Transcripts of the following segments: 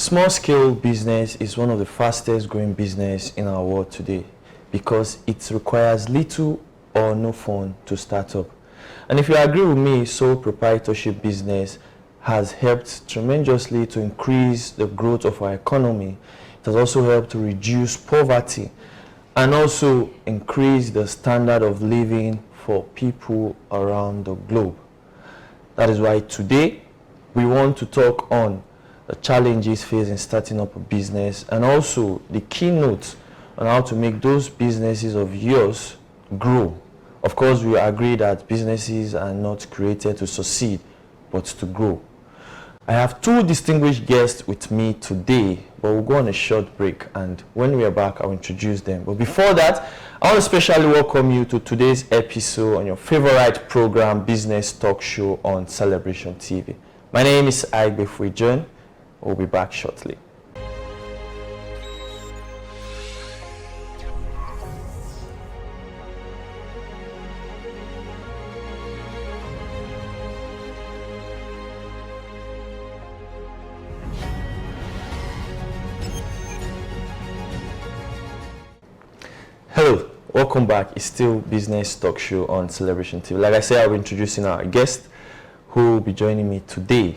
Small scale business is one of the fastest growing business in our world today because it requires little or no fund to start up. And if you agree with me, sole proprietorship business has helped tremendously to increase the growth of our economy. It has also helped to reduce poverty and also increase the standard of living for people around the globe. That is why today we want to talk on the challenges faced in starting up a business and also the keynotes on how to make those businesses of yours grow. Of course, we agree that businesses are not created to succeed, but to grow. I have two distinguished guests with me today, but we'll go on a short break, and when we are back, I'll introduce them. But before that, I want to specially welcome you to today's episode on your favorite program, Business Talk Show on Celebration TV. My name is Aigbe John. We'll be back shortly. Hello, welcome back. It's still Business Talk Show on Celebration TV. Like I said, I'll be introducing our guest who will be joining me today.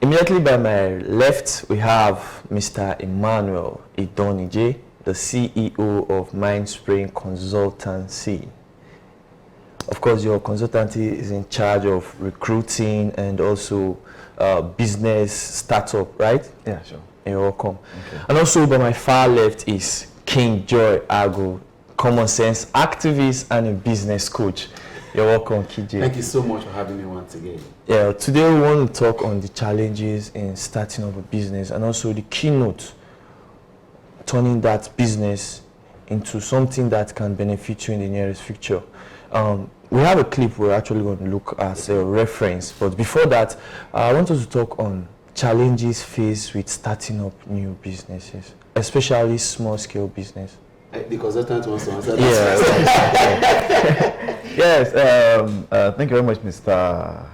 Immediately by my left, we have Mr. Emmanuel Idonije, the CEO of Mindspring Consultancy. Of course, your consultancy is in charge of recruiting and also business startup, right? Yeah, sure. You're welcome. Okay. And also by my far left is King Joy Ago, common sense activist and a business coach. You're welcome, KJ. Thank you so much for having me once again. Yeah, today we want to talk on the challenges in starting up a business and also the keynote, turning that business into something that can benefit you in the nearest future. We have a clip we're actually going to look as a reference, but before that, I want us to talk on challenges faced with starting up new businesses, especially small-scale business. The consultant wants to answer that. Yes, thank you very much, Mr.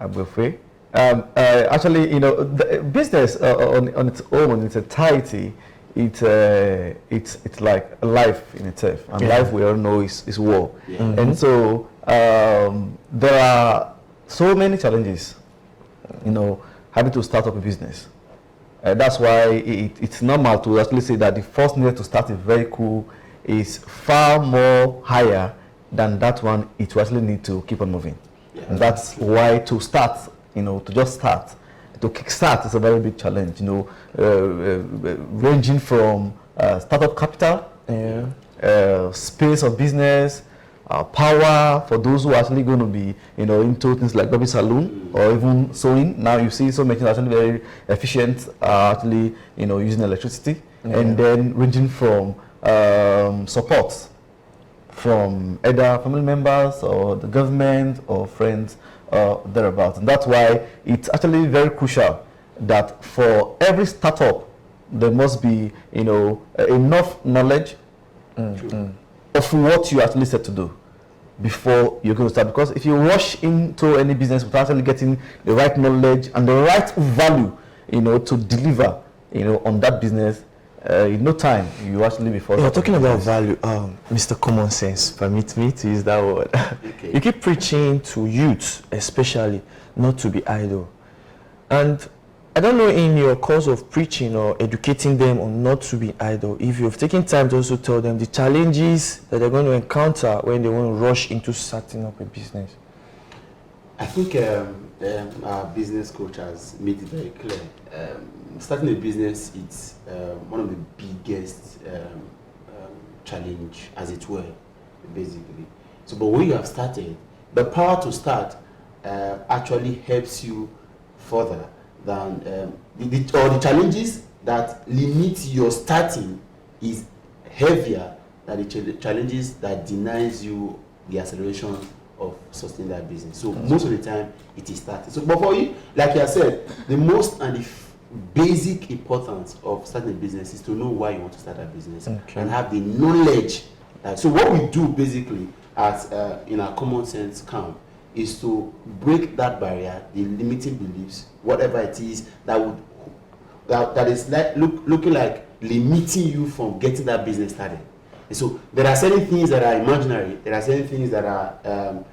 Abufe. Actually, you know, the business on its own, in its entirety, it's like a life in itself, and life we all know is war. And so there are so many challenges, you know, having to start up a business. That's why it's normal to actually say that the first need to start a vehicle is far more higher than that one it will actually need to keep on moving. And that's why to start, you know, to just start, to kickstart is a very big challenge, you know, ranging from startup capital, space of business, power for those who are actually going to be, you know, into things like baby salon or even sewing. Now you see so many actually very efficient, actually, you know, using electricity, and then ranging from support from either family members or the government or friends thereabouts. And that's why it's actually very crucial that for every startup there must be, you know, enough knowledge of what you actually set to do before you're going to start. Because if you rush into any business without actually getting the right knowledge and the right value, you know, to deliver, you know, on that business, in no time you actually be forced. You're talking about value, Mr. Common Sense. Permit me to use that word. Okay. You keep preaching to youth, especially, not to be idle. And I don't know, in your course of preaching or educating them on not to be idle, if you've taken time to also tell them the challenges that they're going to encounter when they want to rush into starting up a business. I think our business coach has made it very clear. Starting a business, it's one of the biggest challenge, as it were, basically. So, but when you have started, the power to start actually helps you further than the challenges that limit your starting is heavier than the challenges that denies you the acceleration of sustaining that business. So most of the time it is starting. So, but for you, like I said, the most and the basic importance of starting a business is to know why you want to start a business and have the knowledge. So what we do basically at in our common sense camp is to break that barrier, the limiting beliefs, whatever it is that would that is like looking like limiting you from getting that business started. And so there are certain things that are imaginary, there are certain things that are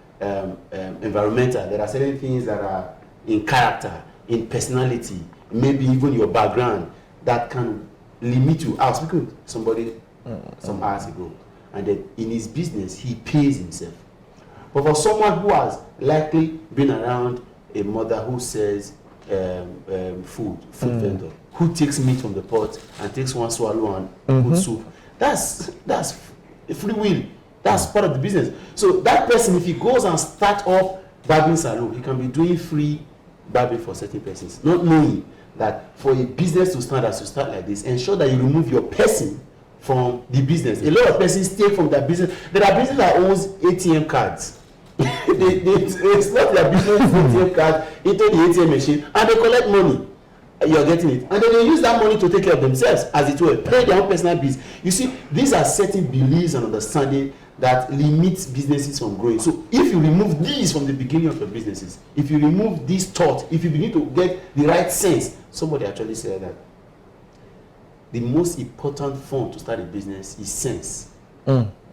environmental, there are certain things that are in character, in personality, maybe even your background, that can limit you. I was speaking with somebody some hours ago, and then in his business he pays himself. But for someone who has likely been around a mother who sells food vendor, who takes meat from the pot and takes one swallow and put soup, that's free will. That's part of the business. So that person, if he goes and start off barbering salon, he can be doing free barbering for certain persons, not knowing that for a business to start like this, ensure that you remove your person from the business. A lot of persons take from their business. There are businesses that owns ATM cards. It's not their business ATM card into the ATM machine, and they collect money. You're getting it, and then they use that money to take care of themselves, as it were, pay their own personal bills. You see, these are certain beliefs and understanding that limits businesses from growing. So if you remove these from the beginning of your businesses, if you remove this thought, if you begin to get the right sense, somebody actually said that the most important form to start a business is sense.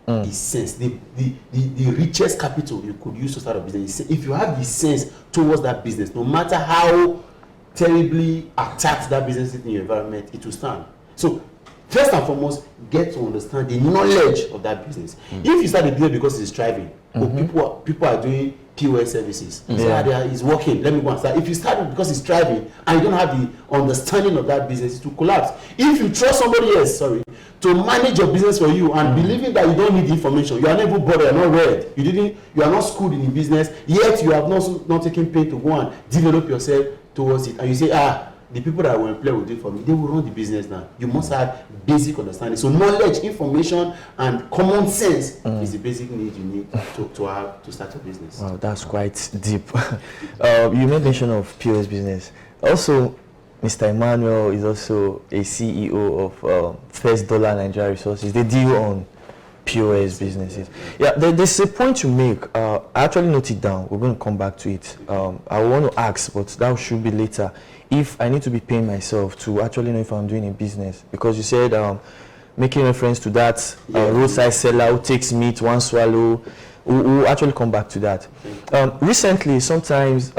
Is sense. The richest capital you could use to start a business is, if you have the sense towards that business, no matter how terribly attacked that business is in your environment, it will stand. So first and foremost, get to understand the knowledge of that business. If you start a business because it's thriving, or people are doing POS services, it's working, let me go and start. If you start it because it's thriving and you don't have the understanding of that business, it will collapse. If you trust somebody else, to manage your business for you and believing that you don't need the information, you are not even bothered, you are not read, you are not schooled in the business, yet you have not taken pain to go and develop yourself towards it, and you say, the people that will employ will do it for me, they will run the business now. You must have basic understanding. So knowledge, information, and common sense is the basic need you need to have to start a business. Wow, that's quite deep. You made mention of POS business. Also, Mr. Emmanuel is also a CEO of First Dollar Nigeria Resources. They deal on POS businesses. Yeah, there's a point you make. I actually noted it down. We're going to come back to it. I want to ask, but that should be later. If I need to be paying myself to actually know if I'm doing a business, because you said making reference to that roadside seller who takes meat, one swallow. We'll actually come back to that. Recently, sometimes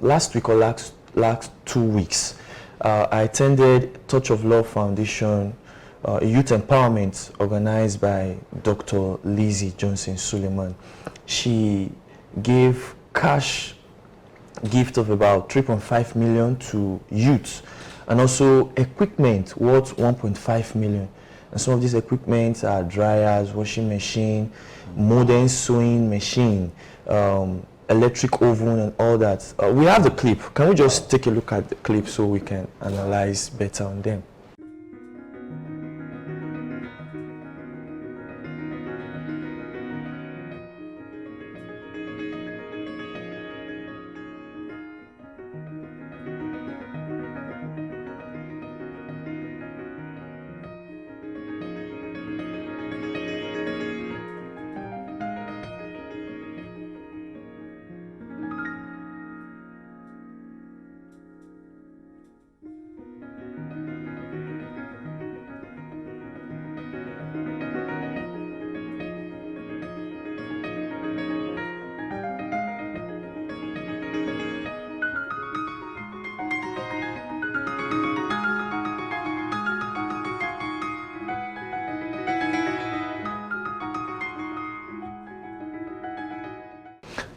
last week or last 2 weeks, I attended Touch of Love Foundation, a youth empowerment organized by Dr. Lizzie Johnson Suleiman. She gave cash gift of about 3.5 million to youth, and also equipment worth 1.5 million. And some of these equipment are dryers, washing machine, modern sewing machine, electric oven, and all that. We have the clip. Can we just take a look at the clip so we can analyze better on them?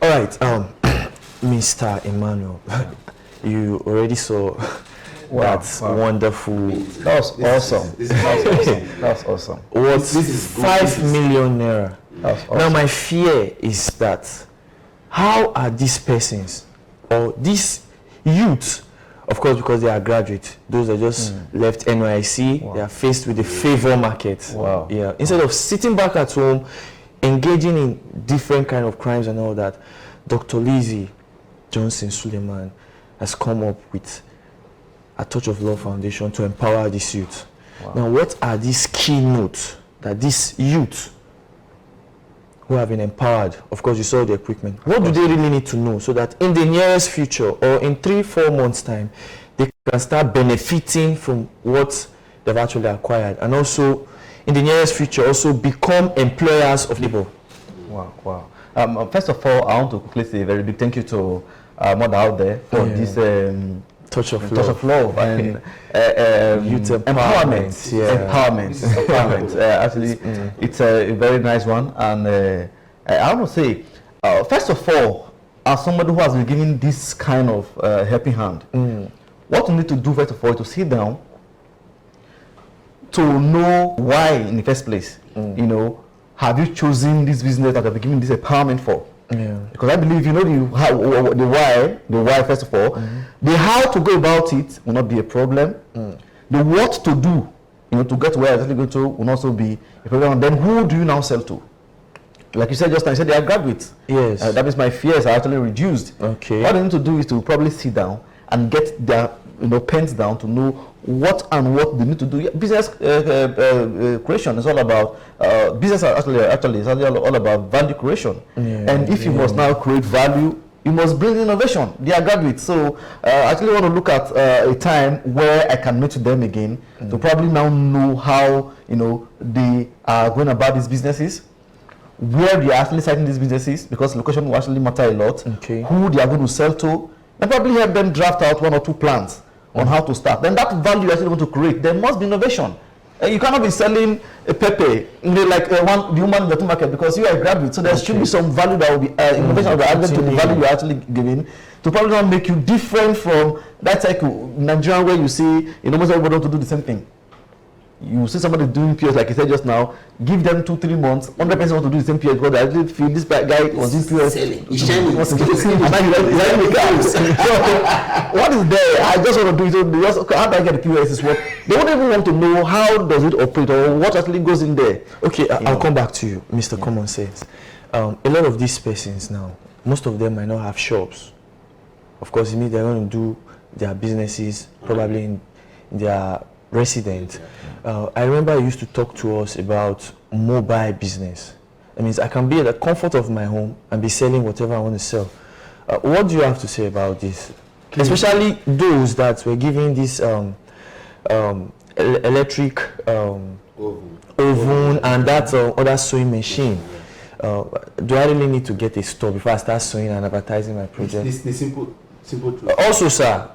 All right, Mr. Emmanuel, you already saw that wonderful. That was awesome. This is awesome. That's awesome. What's This is good. 5 million naira? That's awesome. Now my fear is that how are these persons or these youth, of course because they are graduates, those that just left NYC, they are faced with the favor market. Wow. Yeah. Instead of sitting back at home, engaging in different kind of crimes and all that, Dr. Lizzie Johnson Suleiman has come up with a Touch of Love Foundation to empower this youth. Wow. Now, what are these keynotes that these youth who have been empowered, of course you saw the equipment, what do they really need to know so that in the nearest future or in 3-4 months time, can start benefiting from what they've actually acquired, and also in the nearest future also become employers of labor. Wow, wow. First of all, I want to quickly say a very big thank you to Mother out there for this touch of love and youth empowerment. Empowerment. Actually, it's a very nice one, and I want to say, first of all, as somebody who has been given this kind of helping hand, what you need to do first of all is to sit down to know why in the first place. You know, have you chosen this business that I've been given this empowerment for? Because I believe you know the why first of all. The how to go about it will not be a problem. The what to do, you know, to get where it's actually going to will also be a problem. And then who do you now sell to? Like you said just now, you said they are graduates. Yes. That means my fears are actually reduced. Okay. What they need to do is to probably sit down and get their pens down to know what they need to do. Business creation is all about business. Actually, is all about value creation. And if you must now create value, you must bring innovation. They are graduates, so I actually want to look at a time where I can meet with them again to probably now know how they are going about these businesses, where they are actually starting these businesses, because location will actually matter a lot. Okay. Who they are going to sell to, and probably help them draft out 1 or 2 plans on how to start. Then that value you actually want to create, there must be innovation. You cannot be selling a pepper like the human in the market because you are a graduate. So there should be some value that will be innovation that will add to the value you are actually giving to probably not make you different from that cycle Nigerian where you see almost everybody want to do the same thing. You see somebody doing POS like you said just now, give them 2-3 months, 100% want to do the same POS because I actually feel this guy was doing POS. He's shining. What is there? I just want to do it. So how do I get the POS? Is what they don't even want to know how does it operate or what actually goes in there. Okay, I'll come back to you, Mr. Common Sense. A lot of these persons now, most of them might not have shops. Of course, it means they're going to do their businesses probably in their residence. I remember you used to talk to us about mobile business. That means I can be at the comfort of my home and be selling whatever I want to sell. What do you have to say about this? Especially those that were giving this electric oven and that other sewing machine. Do I really need to get a store before I start sewing and advertising my project? The simple truth. Also, sir,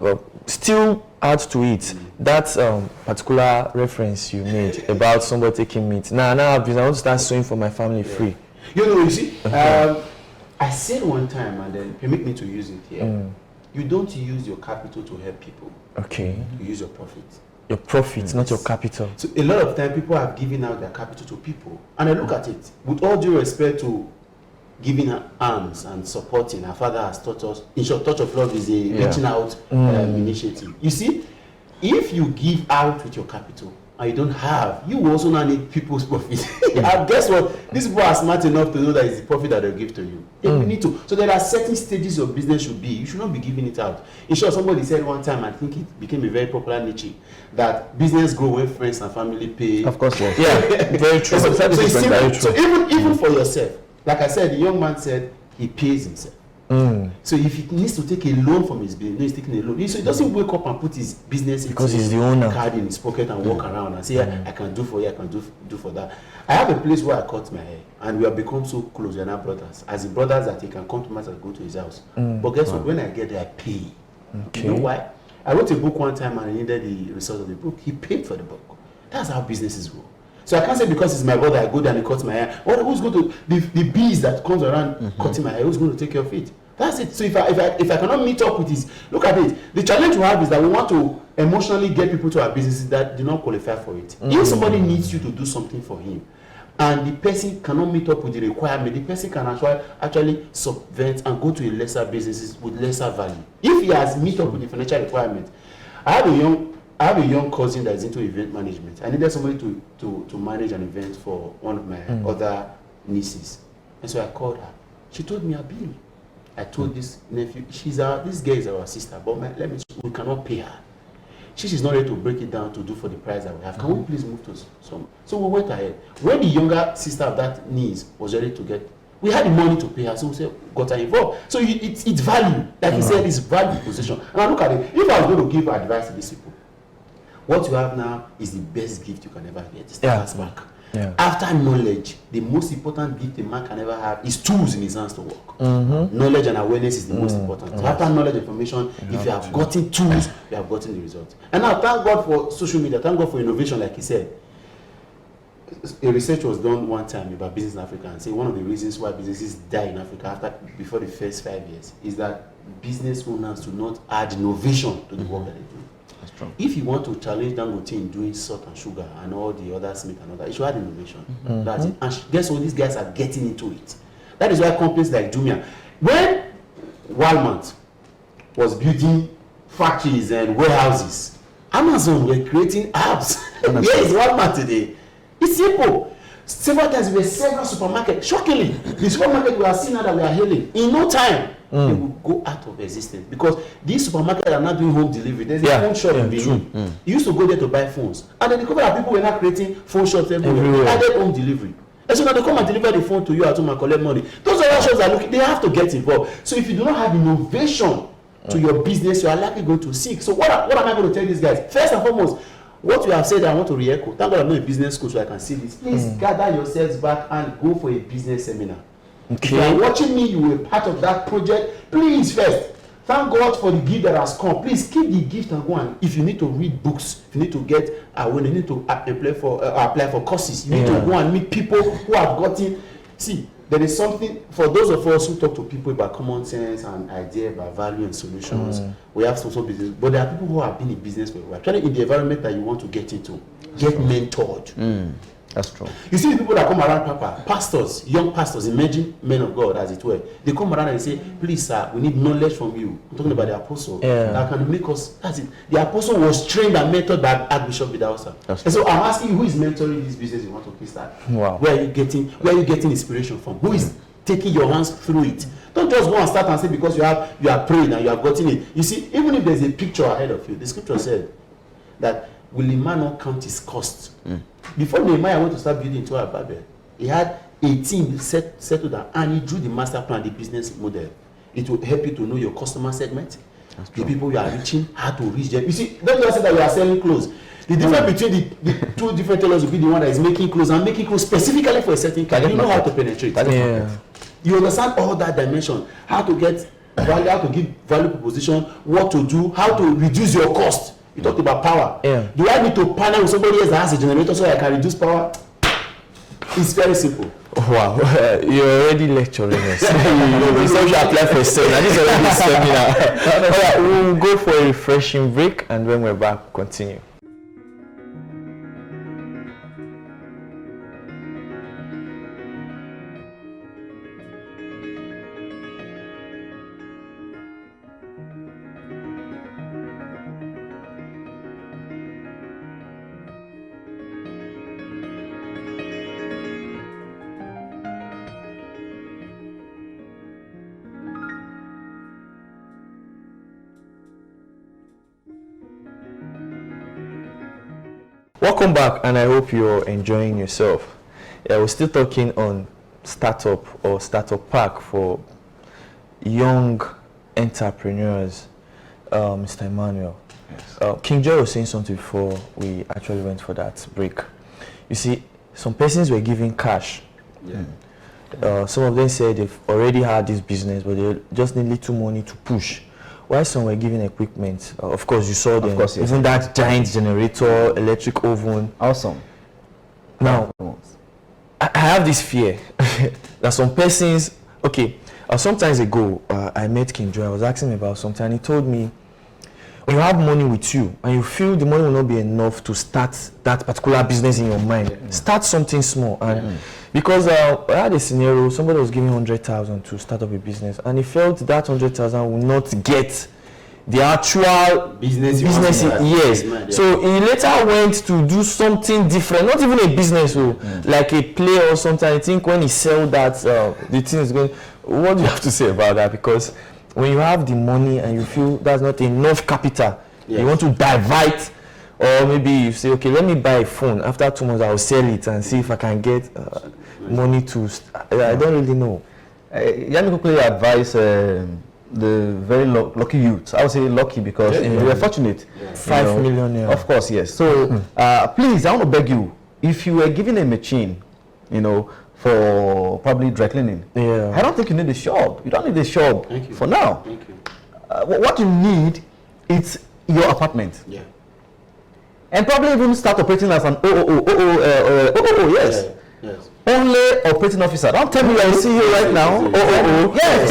still add to it that particular reference you made about somebody taking meat. Now I want to start sewing for my family free. You see, I said one time, and then permit me to use it here. You don't use your capital to help people. Okay. You use your profit. Your profit, not your capital. So a lot of time people have given out their capital to people, and I look at it with all due respect to giving arms and supporting. Our father has taught us, in short, touch of love is a reaching out initiative. You see, if you give out with your capital and you don't have, you also now need people's profit. And guess what? These people are smart enough to know that it's the profit that they'll give to you. You need to. So there are certain stages your business should be. You should not be giving it out. In short, somebody said one time, I think it became a very popular niche, that business grow when friends and family pay. Of course, yes. Yeah, very true. So even for yourself, like I said, the young man said he pays himself. So if he needs to take a loan from his business, he's taking a loan. So he doesn't wake up and put his business because he's the owner card in his pocket and walk around and say, I can do for you, I can do for that. I have a place where I cut my hair, and we have become so close. We are now brothers. As the brothers that he can come to my house and go to his house. But guess what? When I get there, I pay. Okay. You know why? I wrote a book one time and I needed the result of the book. He paid for the book. That's how businesses grow. So I can't say because it's my brother, I go there and he cuts my hair. Who's going to the bees that comes around cutting my hair? Who's going to take care of it? That's it. So if I cannot meet up with his, look at it. The challenge we have is that we want to emotionally get people to our businesses that do not qualify for it. If somebody needs you to do something for him, and the person cannot meet up with the requirement, the person can actually subvert and go to a lesser businesses with lesser value. If he has meet up with the financial requirement, I have a young cousin that is into event management. I needed somebody to manage an event for one of my other nieces. And so I called her. She told me, Abili, I told this nephew, this girl is our sister, but we cannot pay her. She's not ready to break it down to do for the price that we have. Can we please move to some? So we went ahead. When the younger sister of that niece was ready to get We had the money to pay her, so we said, got her involved. So it's value. Like you said, it's value position. And I look at it, if I was going to give advice to these people, what you have now is the best gift you can ever get. It's back. Yeah. After knowledge, the most important gift a man can ever have is tools in his hands to work. Knowledge and awareness is the most important. So after knowledge and information, if you have gotten tools, you have gotten the result. And now thank God for social media, thank God for innovation, like he said. A research was done one time about business in Africa and say one of the reasons why businesses die in Africa before the first 5 years is that business owners do not add innovation to the work that they do. That's true. If you want to challenge Dangote in doing salt and sugar and all the other Smith and all that, you should add innovation. That's it. And guess what? These guys are getting into it. That is why companies like Jumia, when Walmart was building factories and warehouses, Amazon were creating apps. Where is Walmart today? It's simple. Several times we were several supermarkets. Shockingly, the supermarket we are seeing now that we are hailing, in no time, they will go out of existence because these supermarkets are not doing home delivery. There's a phone shop in Benin. You used to go there to buy phones, and then the couple of people were not creating phone shops everywhere. They added home delivery. And so now they come and deliver the phone to you at home and collect money. Those other shops are looking, they have to get involved. So if you do not have innovation to your business, you are likely going to seek. So what am I going to tell these guys? First and foremost, what you have said, I want to re-echo. Thank God I'm not a business school so I can see this. Please gather yourselves back and go for a business seminar. If you are watching me, you were part of that project. Please first, thank God for the gift that has come. Please keep the gift and go on. If you need to read books, if you need to get, when you need to apply for courses, you need to go and meet people who have gotten. See, there is something, for those of us who talk to people about common sense and idea about value and solutions, we have some business, but there are people who have been in business for a while. Actually, in the environment that you want to get into, get mentored. That's true. You see the people that come around, Papa, pastors, young pastors, emerging men of God, as it were. They come around and say, please, sir, we need knowledge from you. I'm talking about the apostle. That can make us, that's it. The apostle was trained and mentored by Archbishop Bidausa. And so I'm asking you, who is mentoring this business you want to kickstart? Wow. Where are you getting inspiration from? Who is taking your hands through it? Don't just go and start and say because you are praying and you have gotten it. You see, even if there's a picture ahead of you, the scripture said that will a man not count his cost? Before Nehemiah went to start building Tower of Babel, he had a team settled down and he drew the master plan, the business model. It will help you to know your customer segment, the people you are reaching, how to reach them. You see, don't just say that you are selling clothes. The difference between the two different tailors will be the one that is making clothes and making clothes specifically for a certain kind. You know how to penetrate. You understand all that dimension, how to get value, how to give value proposition, what to do, how to reduce your cost. You talked about power. Do I need to partner with somebody else that has a generator so I can reduce power? It's very simple. Wow, you're already lecturing us. You said you apply for a seminar. This is already a seminar. All right, we'll go for a refreshing break, and when we're back, continue. Welcome back, and I hope you're enjoying yourself. We're still talking on startup or startup pack for young entrepreneurs, Mr. Emmanuel. Yes. King Joy was saying something before we actually went for that break. You see, some persons were giving cash. Some of them said they've already had this business, but they just need little money to push. While some were giving equipment, of course you saw them, even that giant generator, electric oven. Awesome. Now, I have this fear that some persons, some times ago, I met King Joy, I was asking him about something, and he told me, when you have money with you, and you feel the money will not be enough to start that particular business in your mind, start something small. And because I had a scenario, somebody was giving 100,000 to start up a business, and he felt that 100,000 will not get the actual business. Yes. So he later went to do something different, not even a business, like a play or something. I think when he sold that, the thing is going. What do you have to say about that? Because when you have the money and you feel that's not enough capital, you want to divert, or maybe you say, okay, let me buy a phone. After 2 months, I'll sell it and see if I can get. money to? I don't really know. Let me quickly advise the very lucky youths. I would say lucky because they were fortunate. Yeah. 5 million, yeah. Of course, yes. So please, I want to beg you, if you were given a machine, for probably dry cleaning, I don't think you need a shop. You don't need a shop for now. Thank you. What you need is your apartment. Yeah. And probably even start operating as an OOO, yes. Yeah. Yes. Only operating officer. Don't tell me I see you right now. OOO, yes.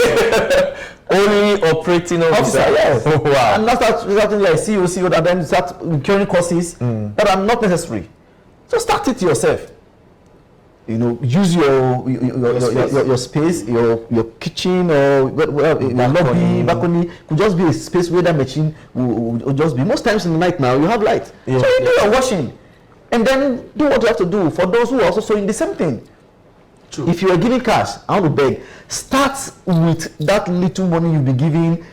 Only operating officer. Yes. Oh, wow. And not starting like CEO, and then start incurring courses that are not necessary. So start it yourself. Use your space, your kitchen, or your lobby, balcony. Could just be a space where that machine will just be. Most times in the night now, you have light. Yeah. So you do your washing. And then do what you have to do. For those who are also sewing the same thing. True. If you are giving cash, I want to beg, start with that little money you'll be giving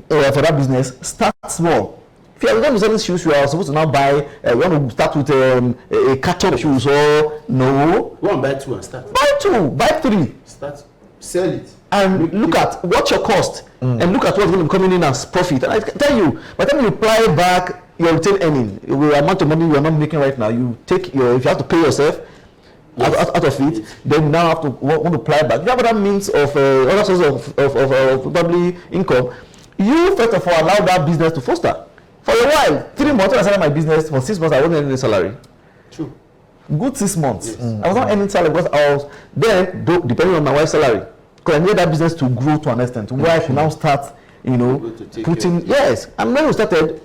for that business. Start small. If you are going to sell shoes, you are supposed to now buy, you want to start with a carton of shoes, or no. Go and buy 2 and start. Buy 2, buy 3. Start, sell it. And look at what's your cost, and look at what's going to be coming in as profit. And I can tell you, by the time you apply back your retail earning, the amount of money you are not making right now, you take if you have to pay yourself out of it, then you now have to want to apply back. You have other means of other sources of probably income. You first of all allow that business to foster. For a while, 3 months when I started my business, for 6 months I wasn't earning any salary. True. Good 6 months. Yes. I was not earning salary because I was then depending on my wife's salary. Because I needed that business to grow to an extent where I could now start, putting. Yes, and when we started,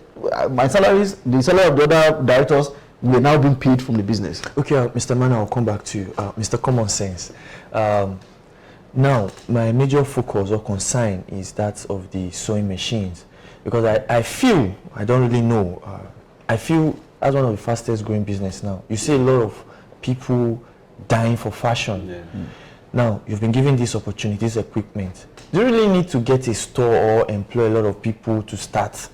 my salaries, the salary of the other directors, were now being paid from the business. Okay, Mr. Man, I'll come back to you. Mr. Common Sense. Now, my major focus or concern is that of the sewing machines. Because I feel, I don't really know, I feel as one of the fastest growing business now. You see a lot of people dying for fashion. Yeah. Now, you've been given this opportunity, this equipment. Do you really need to get a store or employ a lot of people to start?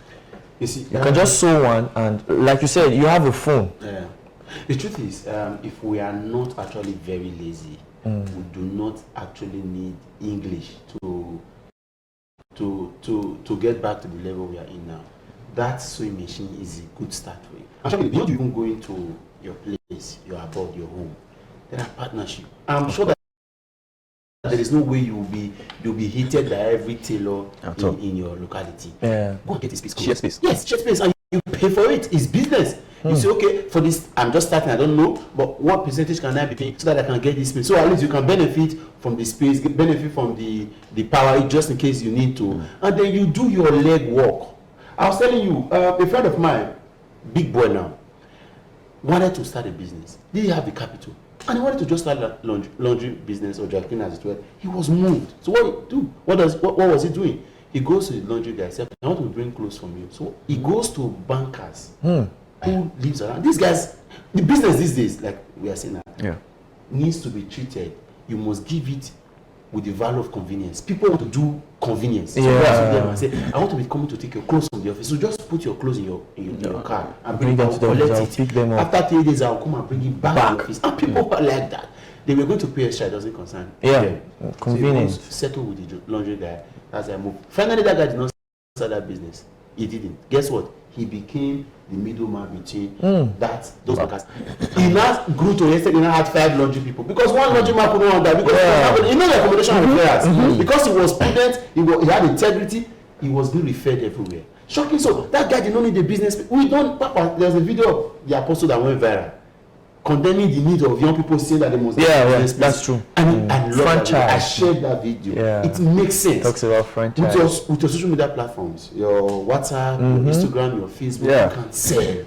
You see, You can just sew one, and like you said, you have a phone. Yeah. The truth is, if we are not actually very lazy, we do not actually need English to get back to the level we are in now. That sewing machine is a good start for you. Actually, before you even go into your place, your abode, your home, there are partnerships. I'm sure that there is no way you'll be hated by every tailor in your locality. Yeah. Go and get a space. Share space. Yes, share space, and you pay for it. It's business. You say, okay, for this, I'm just starting, I don't know, but what percentage can I be paying so that I can get this space? So at least you can benefit from the space, benefit from the power, just in case you need to. And then you do your leg work. I was telling you, a friend of mine, big boy now, wanted to start a business. Didn't have the capital. And he wanted to just start a laundry business or dry cleaning as it were. He was moved. So what did he do? What was he doing? He goes to the laundry guy, says, I want to bring clothes from you. So he goes to bankers who lives around. These guys, the business these days, like we are saying now, needs to be treated. You must give it with the value of convenience. People want to do convenience. So them and say, I want to be coming to take your clothes from the office. So just put your clothes in your car and bring them to the office. Pick them up. After 3 days, I'll come and bring it back to the office. And people are like that. They were going to pay extra, it doesn't concern them. Convenience. So settle with the laundry guy. That's I moved. Finally, that guy did not start that business. He didn't. Guess what? He became the middleman between those workers. He now grew to yesterday. He now had 5 laundry people because one laundry man couldn't want that because he made the accommodation repairs because he was prudent. He had integrity. He was being referred everywhere. Shocking. So that guy did not need the business. We don't. Papa, there's a video of the apostle that went viral, condemning the need of young people saying that they must that's true. And I love franchise. that. I shared that video. It makes sense. Talks about franchise. With your social media platforms, your WhatsApp, your Instagram, your Facebook, you can sell.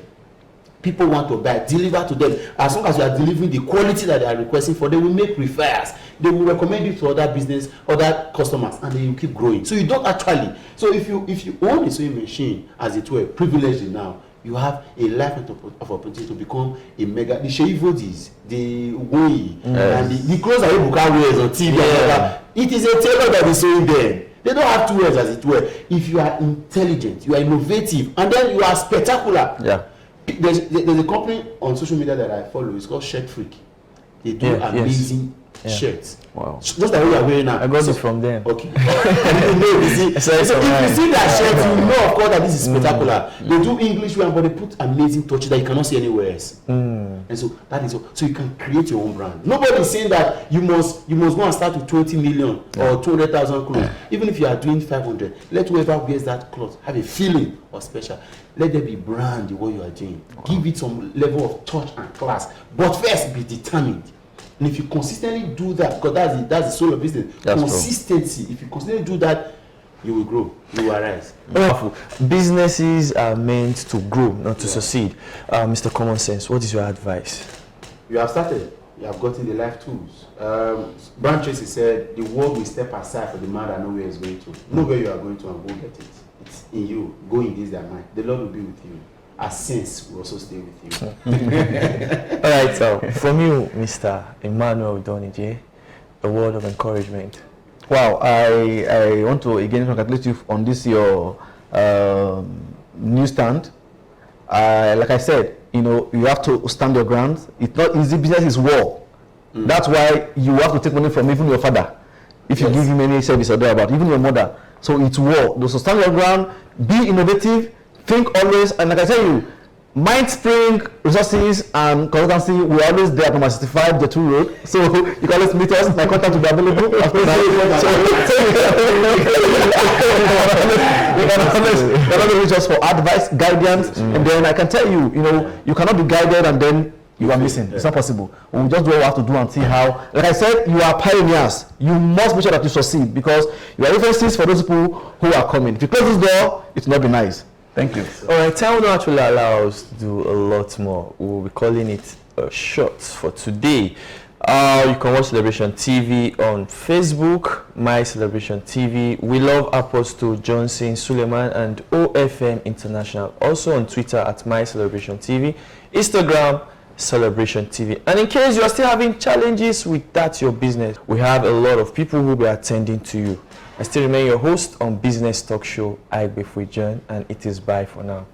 People want to buy, deliver to them. As long as you are delivering the quality that they are requesting for, they will make refers. They will recommend you to other business, other customers, and then you keep growing. So you don't actually. So if you own a sewing machine, as it were, privileged now, you have a life of opportunity to become a mega. The Sheivodies, the Woi, and the clothes that Ebuka wears on TV. It is a tailor that is sewing them. They don't have 2 words, as it were. If you are intelligent, you are innovative, and then you are spectacular. There's a company on social media that I follow. It's called Shirt Freak. They do Yeah, amazing yes. shirts. Wow. Just like what you are wearing now. I got it from them. Okay. You see. So if you see that shirt, you know of course that this is spectacular. They do English wear, but they put amazing touches that you cannot see anywhere else. And so that is so you can create your own brand. Nobody is saying that you must go and start with 20 million or 200,000 clothes. Even if you are doing 500, let whoever wears that cloth have a feeling of special. Let there be brand in what you are doing. Give it some level of touch and class. But first, be determined. And if you consistently do that, because that's the soul of business. That's consistency. True. If you consistently do that, you will grow. You will arise. Wonderful. Businesses are meant to grow, not to succeed. Mr. Common Sense, what is your advice? You have started. You have gotten the life tools. Brian Tracy said, the world will step aside for the man that knows where he's going to. Know where you are going to and go get it. It's in you. Go in this, that mind. The Lord will be with you. Our sense will also stay with you. All right, so from you, Mr. Emmanuel Donije, a word of encouragement. Wow, I want to again congratulate you on this your new stand. Like I said, you have to stand your ground. It's not easy. Business is war. That's why you have to take money from even your father if you give him any service or thereabout, even your mother. So it's war. So stand your ground, be innovative, think always, and like I tell you, Mindspring Resources and Consultancy, we're always there at number 65, the 2 road. So you can always meet us. My contact will be available. You can always reach us for advice, guidance, and then I can tell you, you cannot be guided and then you are missing. It's not possible. We'll just do what we have to do and see how. Like I said, you are pioneers. You must make sure that you succeed because you are references for those people who are coming. If you close this door, it will not be nice. Thank you. All right, time will actually allow us to do a lot more. We'll be calling it Shots for today. You can watch Celebration TV on Facebook, My Celebration TV. We love Apostle Johnson Suleiman and OFM International. Also on Twitter at My Celebration TV, Instagram Celebration TV. And in case you are still having challenges with that your business, we have a lot of people who will be attending to you. I still remain your host on Business Talk Show, Igbe Fujian, and it is bye for now.